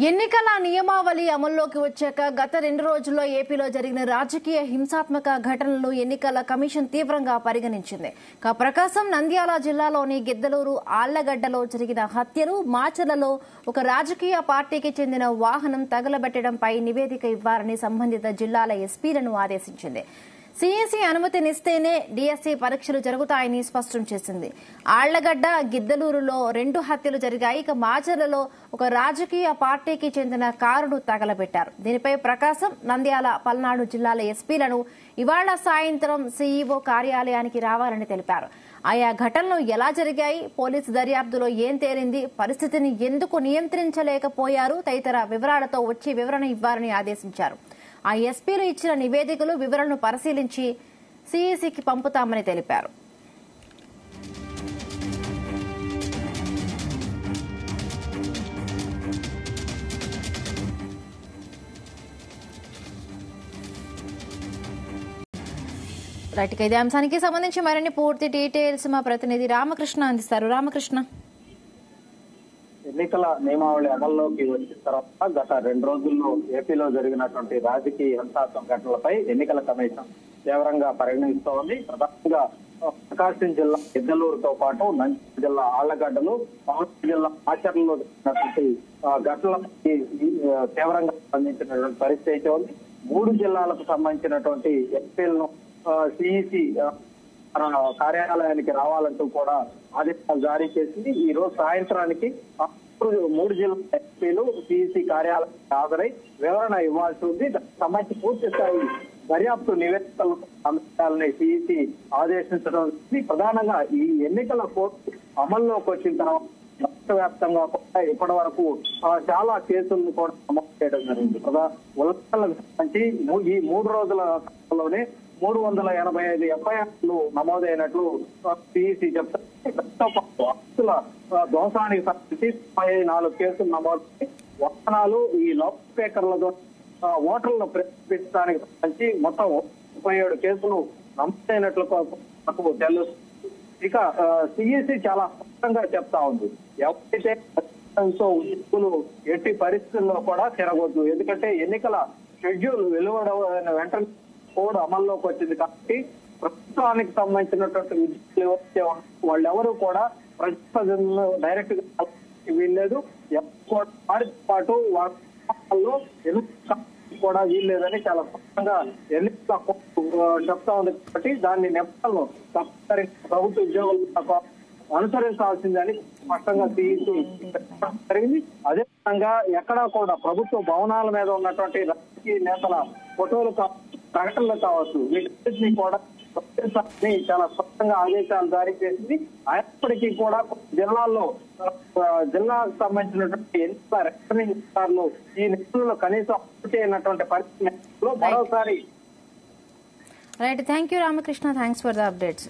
ఎన్నికల నియమావళి అమల్లోకి వచ్చాక గత 2 రోజుల్లో ఏపీలో జరిగిన రాజకీయ హింసాత్మక ఘటనలను ఎన్నికల కమిషన్ తీవ్రంగా పరిగణించింది. ప్రకాశం, నంద్యాల జిల్లాలోని గిద్దలూరు, ఆళ్లగడ్డలో జరిగిన హత్యలు, మాచర్లలో ఒక రాజకీయ పార్టీకి చెందిన వాహనం తగలబెట్టడంపై నివేదిక ఇవ్వాలని సంబంధిత జిల్లాల ఎస్పీలను ఆదేశించింది. సీఈసీ అనుమతినిస్తేనే డీఎస్సీ పరీక్షలు జరుగుతాయని స్పష్టం చేసింది. ఆళ్లగడ్డ, గిద్దలూరులో 2 హత్యలు జరిగాయి. మాచర్లలో ఒక రాజకీయ పార్టీకి చెందిన కారును తగలబెట్టారు. దీనిపై ప్రకాశం, నంద్యాల, పల్నాడు జిల్లాల ఎస్పీలను ఇవాళ సాయంత్రం సీఈఓ కార్యాలయానికి రావాలని తెలిపారు. ఆయా ఘటనలు ఎలా జరిగాయి, పోలీసు దర్యాప్తులో ఏం తేలింది, పరిస్థితిని ఎందుకు నియంత్రించలేకపోయారు తదితర వివరాలతో వచ్చి వివరణ ఇవ్వాలని ఆదేశించారు. ఆ ఎస్పీలు ఇచ్చిన నివేదికలు, వివరణను పరిశీలించి సీఈసీకి పంపుతామని తెలిపారు. రైట్, ఇదే అంశానికి సంబంధించి మరిన్ని పూర్తి డీటెయిల్స్ మా ప్రతినిధి రామకృష్ణ అందిస్తారు. రామకృష్ణ, ఎన్నికల నియమావళి అమల్లోకి వచ్చిన తర్వాత గత 2 రోజుల్లో ఏపీలో జరిగినటువంటి రాజకీయ హింసాత్మక ఘటనలపై ఎన్నికల కమిషన్ తీవ్రంగా పరిగణిస్తోంది. ప్రధానంగా ప్రకాశం జిల్లా గిద్దలూరుతో పాటు నంద్యాల జిల్లా ఆళ్లగడ్డలు, పల్నాడు జిల్లా ఆచరణలో జరిగినటువంటి ఘటనలపై తీవ్రంగా స్పందించినటువంటి పరిస్థితి అయితే ఉంది. 3 జిల్లాలకు సంబంధించినటువంటి ఎస్పీలను సిఈసి కార్యాలయానికి రావాలంటూ కూడా ఆదేశాలు జారీ చేసింది. ఈ రోజు సాయంత్రానికి 3 జిల్లా ఎస్పీలు సిఈసి కార్యాలయానికి హాజరై వివరణ ఇవ్వాల్సి ఉంది. దానికి సంబంధించి పూర్తి స్థాయి దర్యాప్తు నివేదికలు అందించాలని సిఈసి ఆదేశించడం. ప్రధానంగా ఈ ఎన్నికల కోర్టు అమల్లోకి వచ్చిన తర్వాత రాష్ట్ర వ్యాప్తంగా కూడా ఇప్పటి వరకు చాలా కేసులను కూడా నమోదు చేయడం జరిగింది. ఉల్లంఘనలకు సంబంధించి ఈ 3 రోజుల కాలంలోనే 385 ఎఫ్ఐఆర్లు నమోదైనట్లు సిఈసి చెప్తారు. ఆస్తుల దోషానికి సంబంధించి 34 కేసులు నమోదై వాహనాలు, ఈ లౌడ్ స్పీకర్ల ద్వారా ఓటర్లను ప్రేరేపించడానికి సంబంధించి మొత్తం 37 కేసులు నమోదైనట్లు మనకు తెలుస్తుంది. ఇక సిఈసి చాలా స్పష్టంగా చెప్తా ఉంది, ఎవరైతే ఉద్యోగులు ఎట్టి పరిస్థితుల్లో కూడా తిరగొద్దు. ఎందుకంటే ఎన్నికల షెడ్యూల్ వెలువడిన వెంటనే కోడ్ అమల్లోకి వచ్చింది కాబట్టి ప్రభుత్వానికి సంబంధించినటువంటి ఉద్యోగులు వాళ్ళెవరూ కూడా ప్రజాప్రతినిధులను డైరెక్ట్ గా వీల్లేదు. వారితో పాటు వాళ్ళు కూడా వీల్లేదని చాలా స్పష్టంగా ఎన్నికల కోడ్ చెప్తా ఉంది. కాబట్టి దాన్ని నెపంలో తప్పనిసరి ప్రభుత్వ ఉద్యోగులు అనుసరించాల్సిందని స్పష్టంగా జరిగింది. అదేవిధంగా ఎక్కడా కూడా ప్రభుత్వ భవనాల మీద ఉన్నటువంటి రాజకీయ నేతల ఫోటోలు ప్రకటనలు కావచ్చు, వీటిని కూడా చాలా స్పష్టంగా ఆదేశాలు జారీ చేసింది. అయినప్పటికీ కూడా జిల్లాల్లో జిల్లాకు సంబంధించినటువంటి ఎన్నికల రిటర్నింగ్ అధికారులు ఈ నిధులను కనీసం అమలు చేయనటువంటి పరిస్థితుల్లో మరోసారి. Right, thank you Ramakrishna, thanks for the updates.